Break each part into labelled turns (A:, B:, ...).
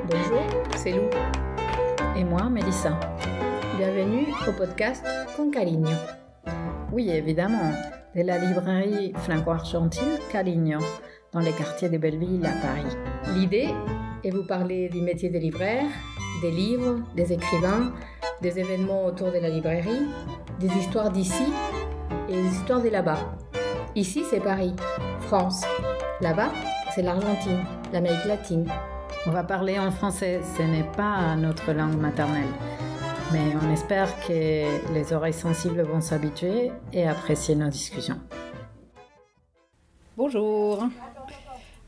A: Bonjour, c'est Lou. Et moi, Mélissa. Bienvenue au podcast Con Caligno. Oui, évidemment, de la librairie franco-argentine Caligno, dans les quartiers de Belleville à Paris. L'idée est vous parler du métier de libraire, des livres, des écrivains, des événements autour de la librairie, des histoires d'ici et des histoires de là-bas. Ici, c'est Paris, France. Là-bas, c'est l'Argentine, l'Amérique latine. On va parler en français, ce n'est pas notre langue maternelle. Mais on espère que les oreilles sensibles vont s'habituer et apprécier nos discussions. Bonjour.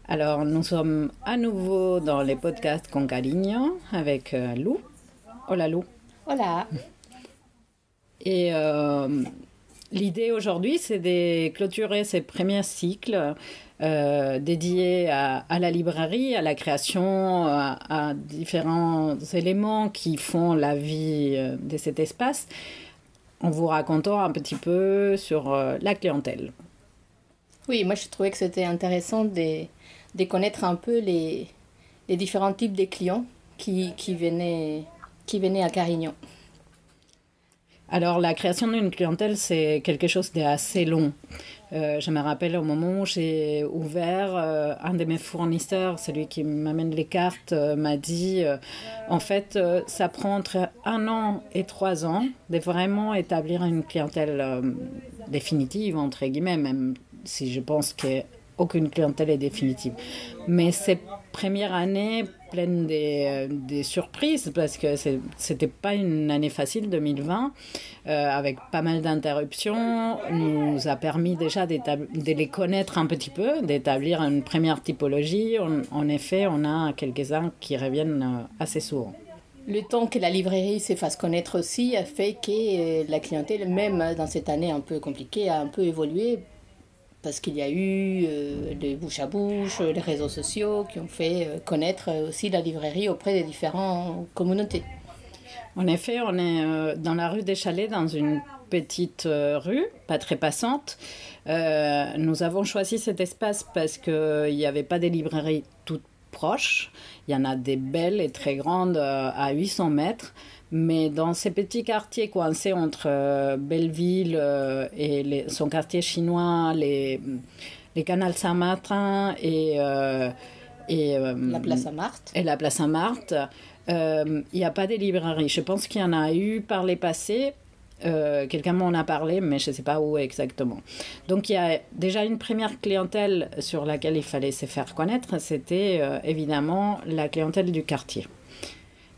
A: Alors, nous sommes à nouveau dans les podcasts Con Caligno avec Lou. Hola Lou.
B: Hola.
A: Et l'idée aujourd'hui, c'est de clôturer ces premiers cycles dédiés à la librairie, à la création, à différents éléments qui font la vie de cet espace, en vous racontant un petit peu sur la clientèle.
B: Oui, moi je trouvais que c'était intéressant de connaître un peu les différents types de clients qui venaient à Carignan.
A: Alors, la création d'une clientèle, c'est quelque chose d'assez long. Je me rappelle au moment où j'ai ouvert, un de mes fournisseurs, celui qui m'amène les cartes, m'a dit en fait, ça prend entre 1 an et 3 ans de vraiment établir une clientèle définitive, entre guillemets, même si je pense qu'aucune clientèle est définitive. Mais ces premières années pleines des surprises, parce que c'était pas une année facile, 2020, avec pas mal d'interruptions, nous a permis déjà de les connaître un petit peu, d'établir une première typologie. En effet, on a quelques-uns qui reviennent assez souvent.
B: Le temps que la librairie se fasse connaître aussi a fait que la clientèle, même dans cette année un peu compliquée, a un peu évolué. Parce qu'il y a eu les bouche à bouche, les réseaux sociaux qui ont fait connaître aussi la librairie auprès des différentes communautés.
A: En effet, on est dans la rue des Chalets, dans une petite rue, pas très passante. Nous avons choisi cet espace parce qu'il n'y avait pas de librairies toutes proches. Il y en a des belles et très grandes à 800 mètres. Mais dans ces petits quartiers coincés entre Belleville et son quartier chinois, les canals Saint-Martin et
B: la place Saint-Marthe.
A: Et la place Saint-Marthe, il n'y a pas de librairie. Je pense qu'il y en a eu par les passés. Quelqu'un m'en a parlé, mais je ne sais pas où exactement. Donc il y a déjà une première clientèle sur laquelle il fallait se faire connaître. C'était évidemment la clientèle du quartier.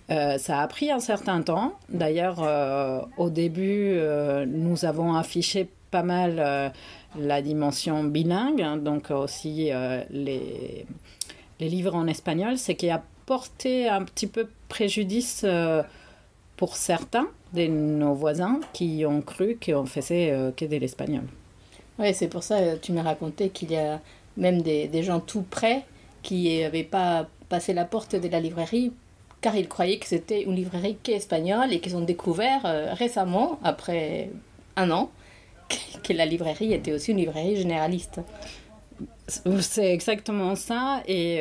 A: Ça a pris un certain temps. D'ailleurs, au début, nous avons affiché pas mal la dimension bilingue, hein, donc aussi les livres en espagnol, ce qui a porté un petit peu préjudice pour certains de nos voisins qui ont cru qu'on faisait que de l'espagnol.
B: Oui, c'est pour ça que tu m'as raconté qu'il y a même des gens tout près qui n'avaient pas passé la porte de la librairie car ils croyaient que c'était une librairie qu'espagnole et qu'ils ont découvert récemment, après 1 an, que la librairie était aussi une librairie généraliste.
A: C'est exactement ça. Et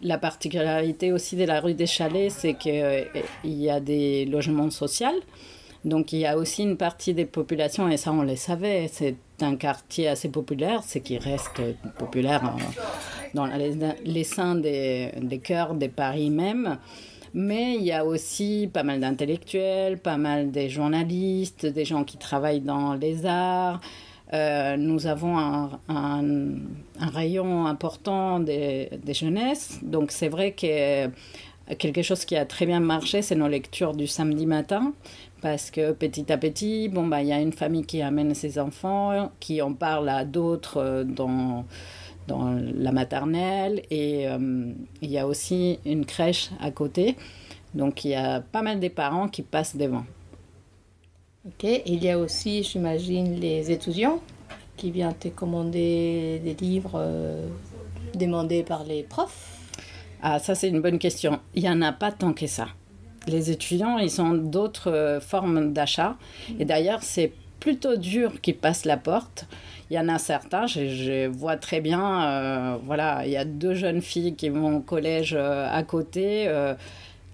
A: la particularité aussi de la rue des Chalets, c'est qu'il y a des logements sociaux. Donc il y a aussi une partie des populations, et ça on le savait, c'est un quartier assez populaire, ce qui reste populaire dans les seins des cœurs de Paris même. Mais il y a aussi pas mal d'intellectuels, pas mal de journalistes, des gens qui travaillent dans les arts. Nous avons un rayon important des jeunesses. Donc c'est vrai que quelque chose qui a très bien marché, c'est nos lectures du samedi matin. Parce que petit à petit, il y a une famille qui amène ses enfants, qui en parle à d'autres dans la maternelle. Et il y a aussi une crèche à côté. Donc il y a pas mal de parents qui passent devant.
B: Ok, il y a aussi, j'imagine, les étudiants qui viennent te commander des livres demandés par les profs.
A: Ah, ça c'est une bonne question. Il n'y en a pas tant que ça. Les étudiants, ils ont d'autres formes d'achat. Et d'ailleurs, c'est plutôt dur qu'ils passent la porte. Il y en a certains, je vois très bien, voilà, il y a 2 jeunes filles qui vont au collège à côté,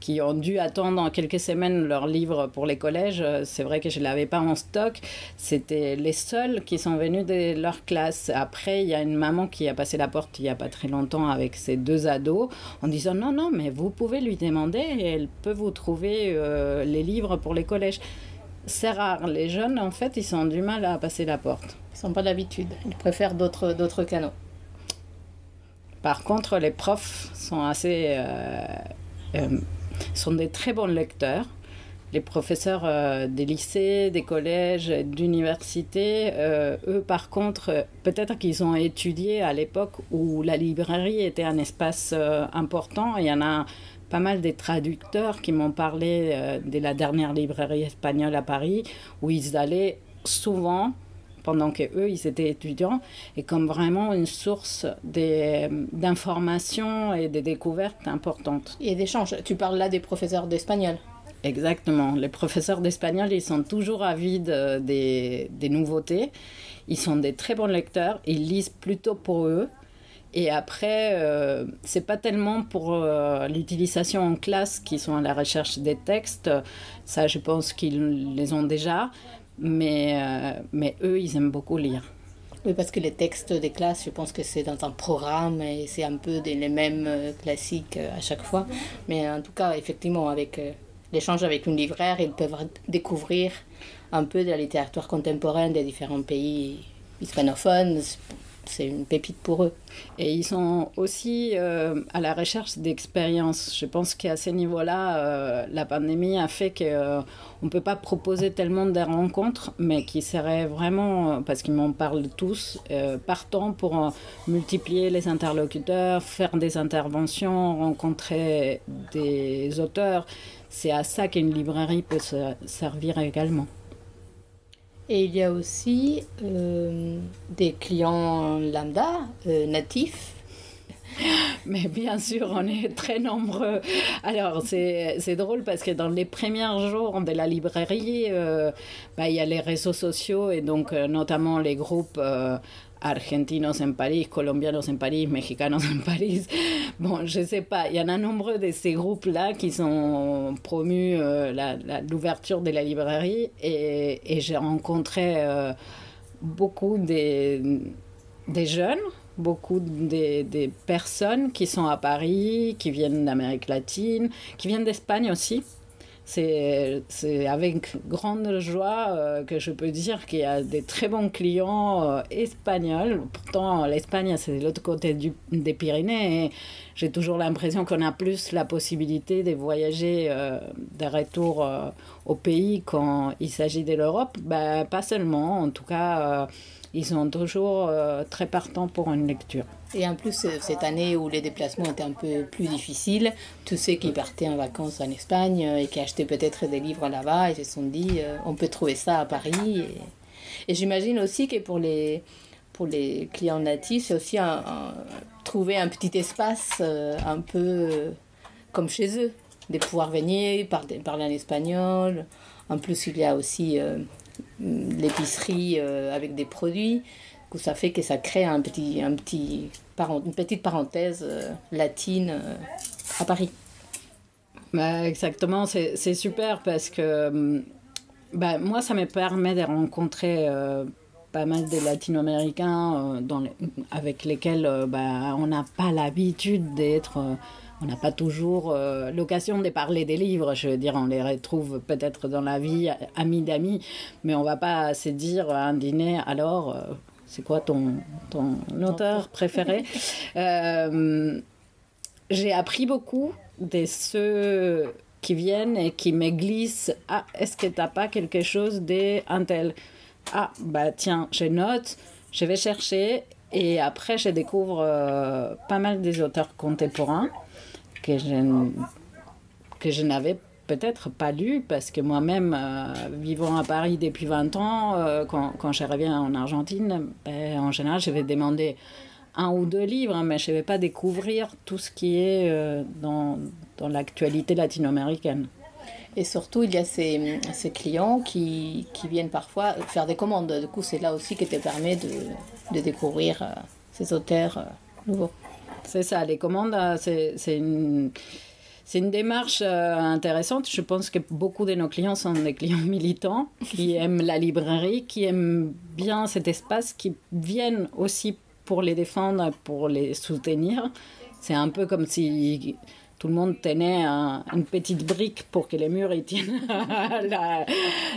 A: qui ont dû attendre quelques semaines leur livre pour les collèges. C'est vrai que je ne l'avais pas en stock. C'était les seuls qui sont venus de leur classe. Après, il y a une maman qui a passé la porte il n'y a pas très longtemps avec ses 2 ados en disant non, non, mais vous pouvez lui demander et elle peut vous trouver les livres pour les collèges. C'est rare. Les jeunes, en fait, ils ont du mal à passer la porte.
B: Ils n'ont pas d'habitude. Ils préfèrent d'autres canaux.
A: Par contre, les profs sont sont des très bons lecteurs. Les professeurs des lycées, des collèges, d'universités, eux par contre, peut-être qu'ils ont étudié à l'époque où la librairie était un espace important. Il y en a pas mal des traducteurs qui m'ont parlé de la dernière librairie espagnole à Paris, où ils allaient souvent, pendant qu'eux, ils étaient étudiants, et comme vraiment une source d'informations et de découvertes importantes.
B: Et d'échanges. Tu parles là des professeurs d'espagnol.
A: Exactement. Les professeurs d'espagnol, ils sont toujours avides des nouveautés. Ils sont des très bons lecteurs. Ils lisent plutôt pour eux. Et après, c'est pas tellement pour l'utilisation en classe qu'ils sont à la recherche des textes. Ça, je pense qu'ils les ont déjà. Mais eux, ils aiment beaucoup lire.
B: Oui, parce que les textes des classes, je pense que c'est dans un programme et c'est un peu les mêmes classiques à chaque fois. Mais en tout cas, effectivement, avec l'échange avec une libraire, ils peuvent découvrir un peu de la littérature contemporaine des différents pays hispanophones. C'est une pépite pour eux.
A: Et ils sont aussi à la recherche d'expériences. Je pense qu'à ce niveau-là, la pandémie a fait qu'on ne peut pas proposer tellement de rencontres, mais qui seraient vraiment, parce qu'ils m'en parlent tous, partants pour multiplier les interlocuteurs, faire des interventions, rencontrer des auteurs. C'est à ça qu'une librairie peut se servir également.
B: Et il y a aussi des clients lambda, natifs.
A: Mais bien sûr, on est très nombreux. Alors, c'est drôle parce que dans les premiers jours de la librairie, il y a les réseaux sociaux et donc notamment les groupes argentinos en Paris, colombianos en Paris, mexicanos en Paris. Bon, je sais pas, il y en a nombreux de ces groupes-là qui sont promus l'ouverture de la librairie et j'ai rencontré beaucoup des jeunes, beaucoup des personnes qui sont à Paris, qui viennent d'Amérique latine, qui viennent d'Espagne aussi. C'est avec grande joie que je peux dire qu'il y a des très bons clients espagnols. Pourtant, l'Espagne, c'est de l'autre côté des Pyrénées. Et j'ai toujours l'impression qu'on a plus la possibilité de voyager de retour au pays quand il s'agit de l'Europe. Pas seulement, en tout cas, ils sont toujours très partants pour une lecture.
B: Et en plus, cette année où les déplacements étaient un peu plus difficiles, tous ceux qui partaient en vacances en Espagne et qui achetaient peut-être des livres là-bas, ils se sont dit, on peut trouver ça à Paris. Et j'imagine aussi que pour les clients natifs, c'est aussi trouver un petit espace un peu comme chez eux, de pouvoir venir, parler en espagnol. En plus, il y a aussi l'épicerie avec des produits. Ça fait que ça crée une petite parenthèse latine à Paris.
A: Exactement, c'est super parce que moi, ça me permet de rencontrer pas mal de latino-américains avec lesquels on n'a pas l'habitude d'être... on n'a pas toujours l'occasion de parler des livres, je veux dire, on les retrouve peut-être dans la vie, amis d'amis, mais on ne va pas se dire à un dîner, alors... c'est quoi ton auteur préféré? J'ai appris beaucoup de ceux qui viennent et qui me glissent. Ah, est-ce que tu n'as pas quelque chose d'un tel? Ah, tiens, je note, je vais chercher. Et après, je découvre pas mal des auteurs contemporains que je n'avais peut-être pas lu, parce que moi-même, vivant à Paris depuis 20 ans, quand je reviens en Argentine, en général, je vais demander 1 ou 2 livres, mais je ne vais pas découvrir tout ce qui est dans l'actualité latino-américaine.
B: Et surtout, il y a ces clients qui viennent parfois faire des commandes. Du coup, c'est là aussi qui te permet de découvrir ces auteurs nouveaux.
A: C'est ça, les commandes, c'est une démarche intéressante. Je pense que beaucoup de nos clients sont des clients militants qui aiment la librairie, qui aiment bien cet espace, qui viennent aussi pour les défendre, pour les soutenir. C'est un peu comme si tout le monde tenait une petite brique pour que les murs ils tiennent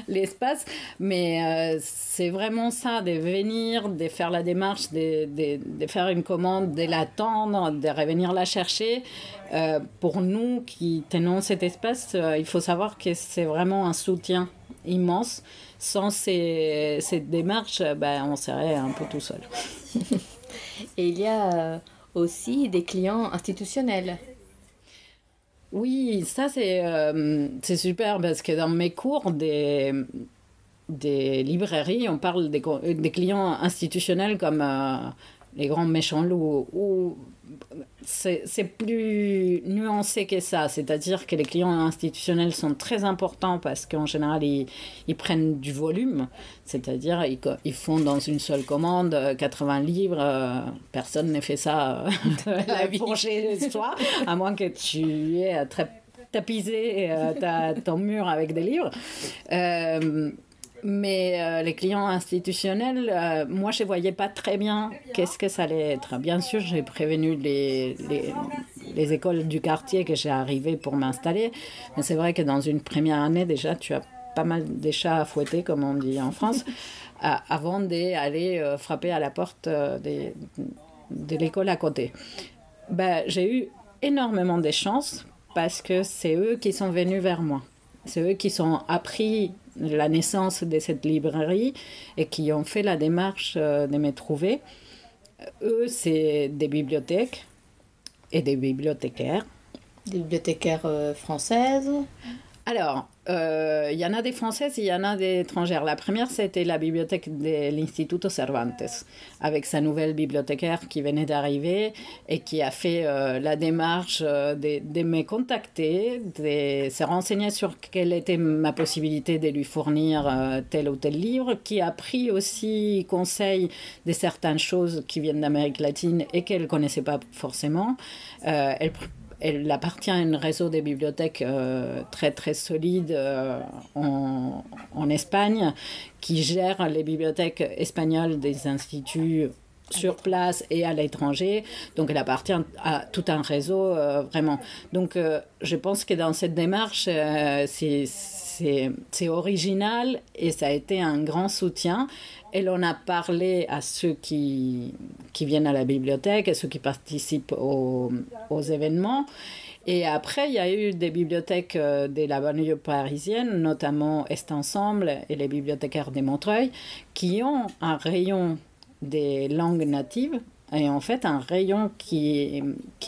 A: l'espace. Mais c'est vraiment ça, de venir, de faire la démarche, de faire une commande, de l'attendre, de revenir la chercher. Pour nous qui tenons cet espace, il faut savoir que c'est vraiment un soutien immense. Sans cette démarche, on serait un peu tout seul.
B: Et il y a aussi des clients institutionnels.
A: Oui, ça c'est super parce que dans mes cours des librairies, on parle des clients institutionnels comme les grands méchants loups. Ou c'est plus nuancé que ça, c'est-à-dire que les clients institutionnels sont très importants parce qu'en général ils prennent du volume, c'est-à-dire ils font dans une seule commande 80 livres, personne ne fait ça pour chez soi, à moins que tu aies très tapisé ton mur avec des livres. Mais les clients institutionnels, moi, je ne voyais pas très bien qu'est-ce que ça allait être. Bien sûr, j'ai prévenu les écoles du quartier que j'ai arrivé pour m'installer. Mais c'est vrai que dans une première année, déjà, tu as pas mal de chats à fouetter, comme on dit en France, avant d'aller frapper à la porte de l'école à côté. J'ai eu énormément de chance parce que c'est eux qui sont venus vers moi. C'est eux qui ont appris la naissance de cette librairie et qui ont fait la démarche de me trouver. Eux, c'est des bibliothèques et des bibliothécaires.
B: Des bibliothécaires françaises.
A: Alors, il y en a des françaises et il y en a des étrangères. La première, c'était la bibliothèque de l'Instituto Cervantes, avec sa nouvelle bibliothécaire qui venait d'arriver et qui a fait la démarche de me contacter, de se renseigner sur quelle était ma possibilité de lui fournir tel ou tel livre, qui a pris aussi conseil de certaines choses qui viennent d'Amérique latine et qu'elle ne connaissait pas forcément. Elle appartient à un réseau de bibliothèques très très solide en Espagne qui gère les bibliothèques espagnoles des instituts sur place et à l'étranger. Donc elle appartient à tout un réseau vraiment. Donc je pense que dans cette démarche, c'est original et ça a été un grand soutien. Et l'on a parlé à ceux qui viennent à la bibliothèque, à ceux qui participent aux événements. Et après, il y a eu des bibliothèques de la banlieue parisienne, notamment Est Ensemble et les bibliothécaires des Montreuil, qui ont un rayon des langues natives, et en fait un rayon qui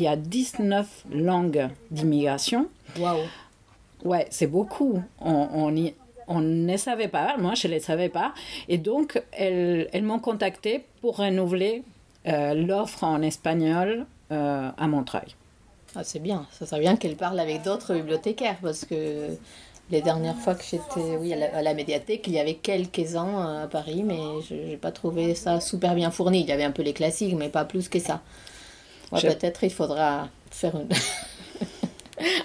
A: a 19 langues d'immigration.
B: Waouh!
A: Ouais, c'est beaucoup. On ne savait pas, moi je ne le savais pas. Et donc, elles m'ont contacté pour renouveler l'offre en espagnol à Montreuil.
B: Ah, c'est bien, ça serait bien qu'elle parle avec d'autres bibliothécaires parce que les dernières fois que j'étais à la médiathèque, il y avait quelques-uns à Paris, mais je n'ai pas trouvé ça super bien fourni. Il y avait un peu les classiques, mais pas plus que ça. Ouais, peut-être il faudra faire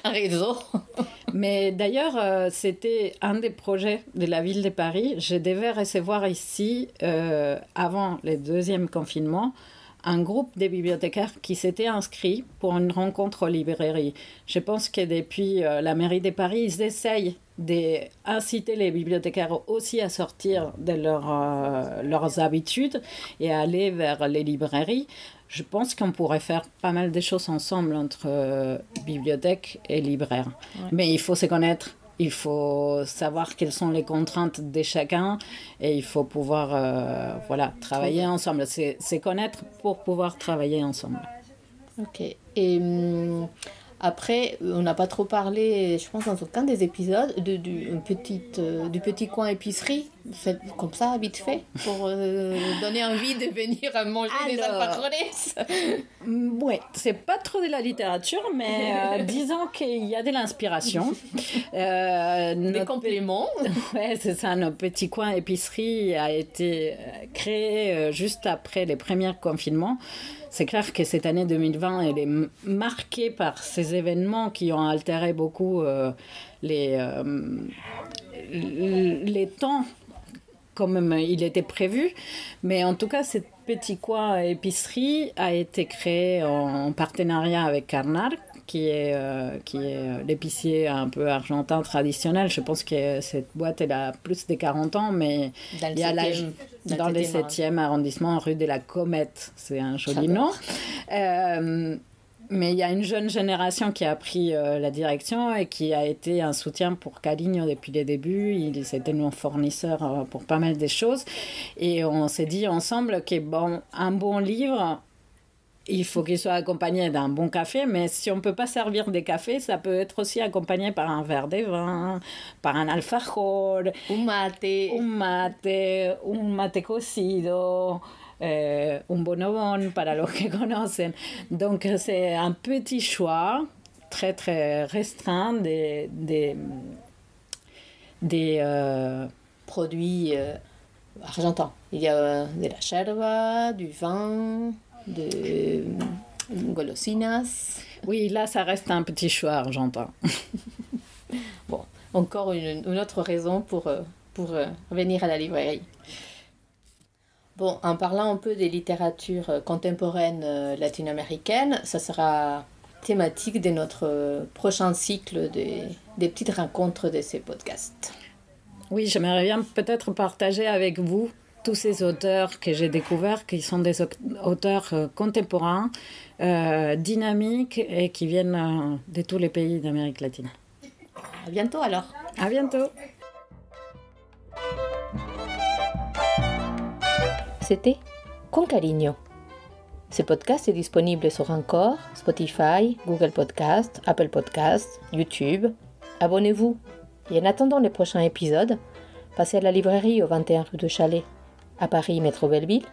B: un réseau.
A: Mais d'ailleurs, c'était un des projets de la ville de Paris. Je devais recevoir ici, avant le deuxième confinement, un groupe de bibliothécaires qui s'étaient inscrits pour une rencontre aux librairies. Je pense que depuis la mairie de Paris, ils essayent d'inciter les bibliothécaires aussi à sortir de leurs habitudes et à aller vers les librairies. Je pense qu'on pourrait faire pas mal de choses ensemble entre bibliothèque et libraire. Ouais. Mais il faut se connaître. Il faut savoir quelles sont les contraintes de chacun et il faut pouvoir travailler ensemble. C'est connaître pour pouvoir travailler ensemble.
B: Ok. Et après, on n'a pas trop parlé, je pense, dans aucun des épisodes, du petit coin épicerie. faites comme ça, vite fait, pour donner envie de venir manger des alfajores.
A: Oui, c'est pas trop de la littérature, mais disons qu'il y a de l'inspiration.
B: Des compléments.
A: Ouais, c'est ça. Notre petit coin épicerie a été créé juste après les premiers confinements. C'est clair que cette année 2020, elle est marquée par ces événements qui ont altéré beaucoup les temps comme il était prévu. Mais en tout cas, ce petit coin épicerie a été créé en partenariat avec Carnar, qui est l'épicier un peu argentin traditionnel. Je pense que cette boîte, elle a plus de 40 ans, mais il y a dans le 7e arrondissement, rue de la Comète. C'est un joli nom. Mais il y a une jeune génération qui a pris la direction et qui a été un soutien pour Caligno depuis les débuts. C'était nos fournisseurs pour pas mal de choses. Et on s'est dit ensemble que un bon livre, il faut qu'il soit accompagné d'un bon café, mais si on ne peut pas servir des cafés, ça peut être aussi accompagné par un verre de vin, par un alfajor, un mate cocido, un bonobon para los que conocen. Donc c'est un petit choix très très restreint des
B: produits argentins. Il y a de la yerba, du vin, de golosinas.
A: Oui, là ça reste un petit choix argentin.
B: Bon, encore une autre raison pour venir à la librairie. Bon, en parlant un peu des littératures contemporaines latino-américaines, ça sera thématique de notre prochain cycle des petites rencontres de ces podcasts.
A: Oui, j'aimerais bien peut-être partager avec vous tous ces auteurs que j'ai découverts, qui sont des auteurs contemporains, dynamiques et qui viennent de tous les pays d'Amérique latine.
B: À bientôt alors.
A: À bientôt.
B: C'était Con Cariño. Ce podcast est disponible sur Anchor, Spotify, Google Podcast, Apple Podcast, YouTube. Abonnez-vous. Et en attendant les prochains épisodes, passez à la librairie au 21 rue de Chalais, à Paris Métro Belleville,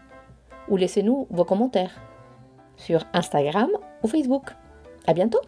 B: ou laissez-nous vos commentaires sur Instagram ou Facebook. À bientôt!